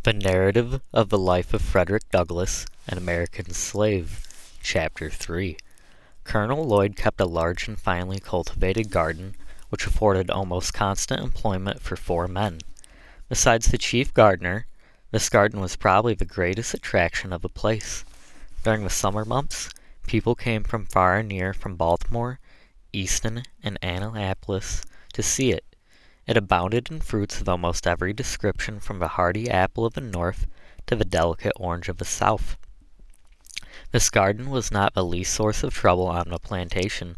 The Narrative of the Life of Frederick Douglass, an American Slave, Chapter 3. Colonel Lloyd kept a large and finely cultivated garden, which afforded almost constant employment for 4 men. Besides the chief gardener, this garden was probably the greatest attraction of the place. During the summer months, people came from far and near from Baltimore, Easton, and Annapolis to see it. It abounded in fruits of almost every description, from the hardy apple of the North to the delicate orange of the South. This garden was not the least source of trouble on the plantation.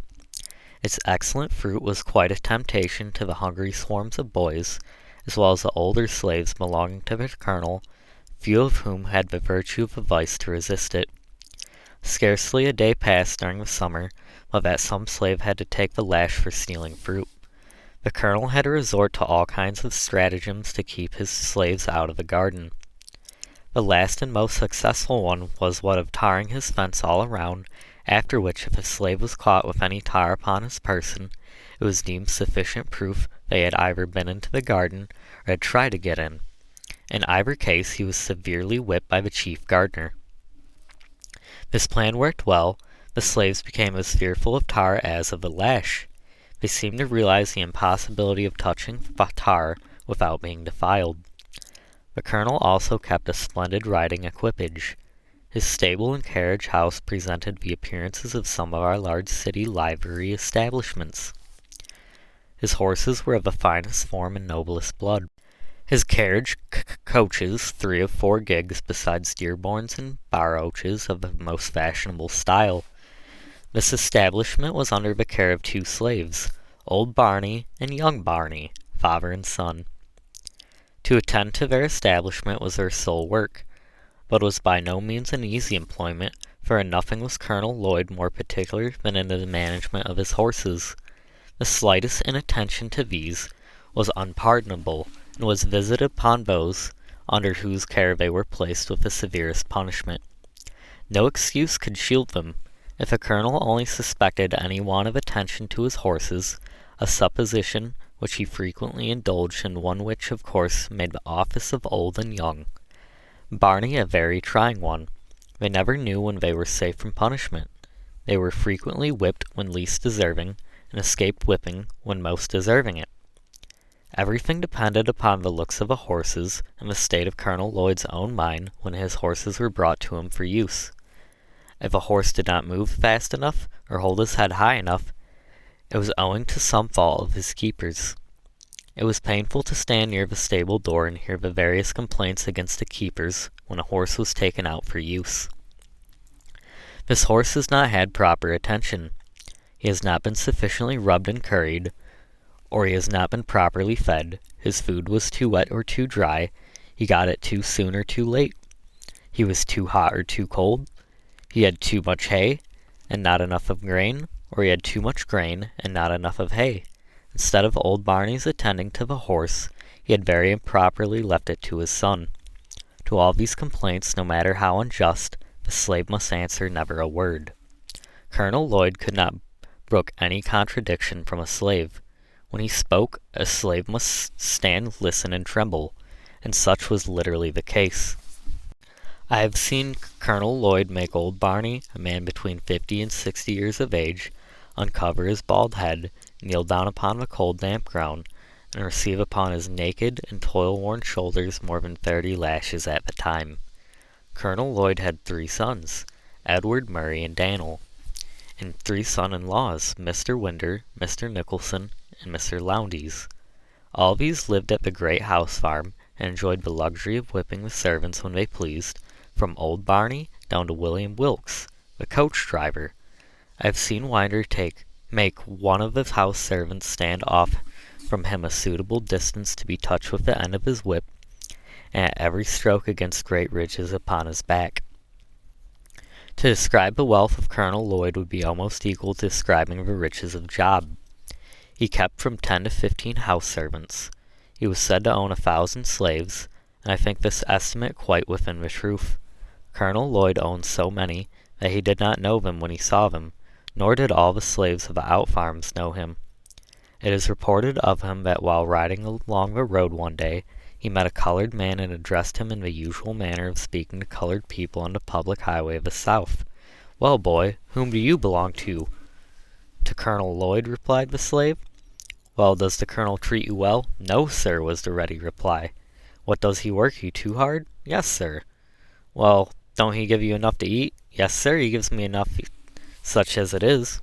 Its excellent fruit was quite a temptation to the hungry swarms of boys, as well as the older slaves belonging to the colonel, few of whom had the virtue of the vice to resist it. Scarcely a day passed during the summer but that some slave had to take the lash for stealing fruit. The colonel had to resort to all kinds of stratagems to keep his slaves out of the garden. The last and most successful one was what of tarring his fence all around, after which if a slave was caught with any tar upon his person, it was deemed sufficient proof they had either been into the garden or had tried to get in. In either case he was severely whipped by the chief gardener. This plan worked well. The slaves became as fearful of tar as of the lash. They seemed to realize the impossibility of touching tar without being defiled. The colonel also kept a splendid riding equipage. His stable and carriage house presented the appearances of some of our large city livery establishments. His horses were of the finest form and noblest blood. His carriage coaches, 3 of 4 gigs, besides Dearborns and barouches of the most fashionable style. This establishment was under the care of 2 slaves, old Barney and young Barney, father and son. To attend to their establishment was their sole work, but was by no means an easy employment, for in nothing was Colonel Lloyd more particular than in the management of his horses. The slightest inattention to these was unpardonable, and was visited upon those under whose care they were placed with the severest punishment. No excuse could shield them. If a colonel only suspected any want of attention to his horses, a supposition which he frequently indulged in, one which of course made the office of old and young. Barney a very trying one. They never knew when they were safe from punishment. They were frequently whipped when least deserving, and escaped whipping when most deserving it. Everything depended upon the looks of the horses and the state of Colonel Lloyd's own mind when his horses were brought to him for use. If a horse did not move fast enough or hold his head high enough, it was owing to some fault of his keeper's. It was painful to stand near the stable door and hear the various complaints against the keepers when a horse was taken out for use. This horse has not had proper attention. He has not been sufficiently rubbed and curried, or he has not been properly fed. His food was too wet or too dry. He got it too soon or too late. He was too hot or too cold. He had too much hay and not enough of grain, or he had too much grain and not enough of hay. Instead of old Barney's attending to the horse, he had very improperly left it to his son. To all these complaints, no matter how unjust, the slave must answer never a word. Colonel Lloyd could not brook any contradiction from a slave. When he spoke, a slave must stand, listen, and tremble, and such was literally the case. I have seen Colonel Lloyd make old Barney, a man between 50 and 60 years of age, uncover his bald head, kneel down upon the cold damp ground, and receive upon his naked and toil-worn shoulders more than 30 lashes at the time. Colonel Lloyd had 3 sons, Edward, Murray, and Daniel, and 3 son-in-laws, Mr. Winder, Mr. Nicholson, and Mr. Lowndes. All these lived at the great house farm, and enjoyed the luxury of whipping the servants when they pleased, from old Barney down to William Wilkes, the coach-driver. I have seen Winder make one of the house servants stand off from him a suitable distance to be touched with the end of his whip, and at every stroke against great ridges upon his back. To describe the wealth of Colonel Lloyd would be almost equal to describing the riches of Job. He kept from 10 to 15 house servants. He was said to own 1,000 slaves, and I think this estimate quite within the truth. Colonel Lloyd owned so many that he did not know them when he saw them, nor did all the slaves of the out farms know him. It is reported of him that while riding along the road one day, He met a colored man and addressed him in the usual manner of speaking to colored people on the public highway of the South. "Well, boy, whom do you belong to?" "To Colonel Lloyd," replied the slave. "Well, does the colonel treat you well?" "No, sir," was the ready reply. "What, does he work you too hard?" "Yes, sir." "Well, don't he give you enough to eat?" "Yes, sir, he gives me enough such as it is."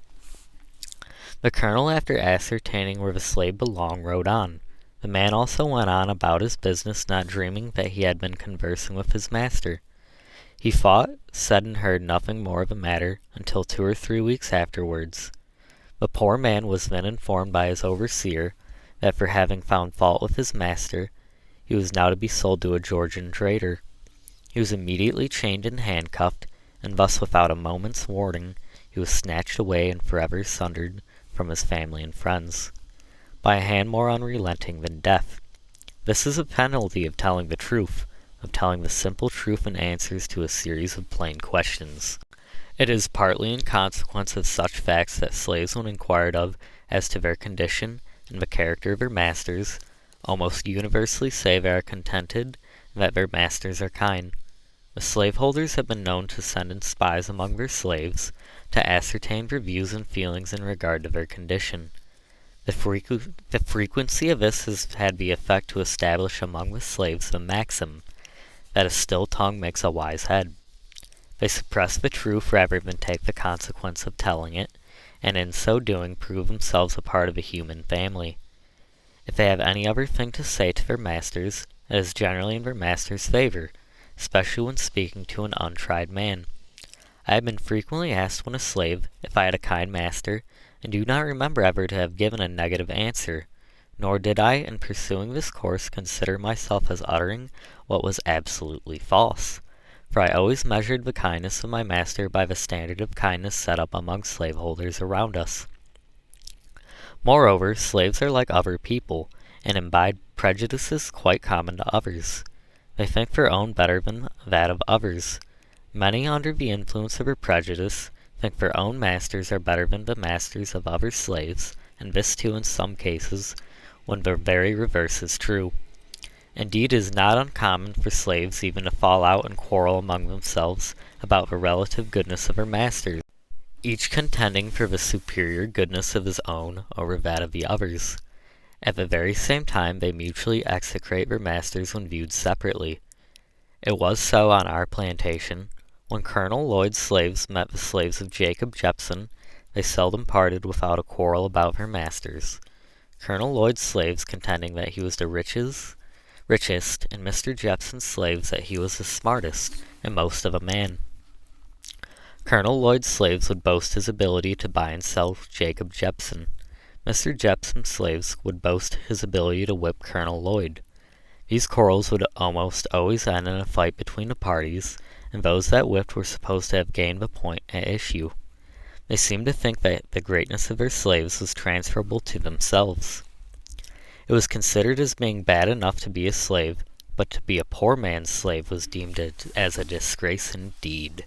The colonel, after ascertaining where the slave belonged, rode on. The man also went on about his business, not dreaming that he had been conversing with his master. He thought, said, and heard nothing more of the matter until 2 or 3 weeks afterwards. The poor man was then informed by his overseer that for having found fault with his master, he was now to be sold to a Georgian trader. He was immediately chained and handcuffed, and thus without a moment's warning he was snatched away and forever sundered from his family and friends, by a hand more unrelenting than death. This is a penalty of telling the truth, of telling the simple truth in answers to a series of plain questions. It is partly in consequence of such facts that slaves, when inquired of as to their condition and the character of their masters, almost universally say they are contented and that their masters are kind. The slaveholders have been known to send in spies among their slaves to ascertain their views and feelings in regard to their condition. The frequency of this has had the effect to establish among the slaves the maxim that a still tongue makes a wise head. They suppress the truth rather than take the consequence of telling it, and in so doing prove themselves a part of the human family. If they have any other thing to say to their masters, it is generally in their master's favor, especially when speaking to an untried man. I have been frequently asked when a slave if I had a kind master, and do not remember ever to have given a negative answer, nor did I, in pursuing this course, consider myself as uttering what was absolutely false, for I always measured the kindness of my master by the standard of kindness set up among slaveholders around us. Moreover, slaves are like other people, and imbibe prejudices quite common to others. They think their own better than that of others. Many, under the influence of their prejudice, think their own masters are better than the masters of other slaves, and this too in some cases, when the very reverse is true. Indeed, it is not uncommon for slaves even to fall out and quarrel among themselves about the relative goodness of their masters, each contending for the superior goodness of his own over that of the others. At the very same time, they mutually execrate their masters when viewed separately. It was so on our plantation. When Colonel Lloyd's slaves met the slaves of Jacob Jepson, they seldom parted without a quarrel about their masters. Colonel Lloyd's slaves contending that he was the richest, and Mr. Jepson's slaves that he was the smartest and most of a man. Colonel Lloyd's slaves would boast his ability to buy and sell Jacob Jepson. Mr. Jepson's slaves would boast his ability to whip Colonel Lloyd. These quarrels would almost always end in a fight between the parties, and those that whipped were supposed to have gained the point at issue. They seemed to think that the greatness of their slaves was transferable to themselves. It was considered as being bad enough to be a slave, but to be a poor man's slave was deemed as a disgrace indeed.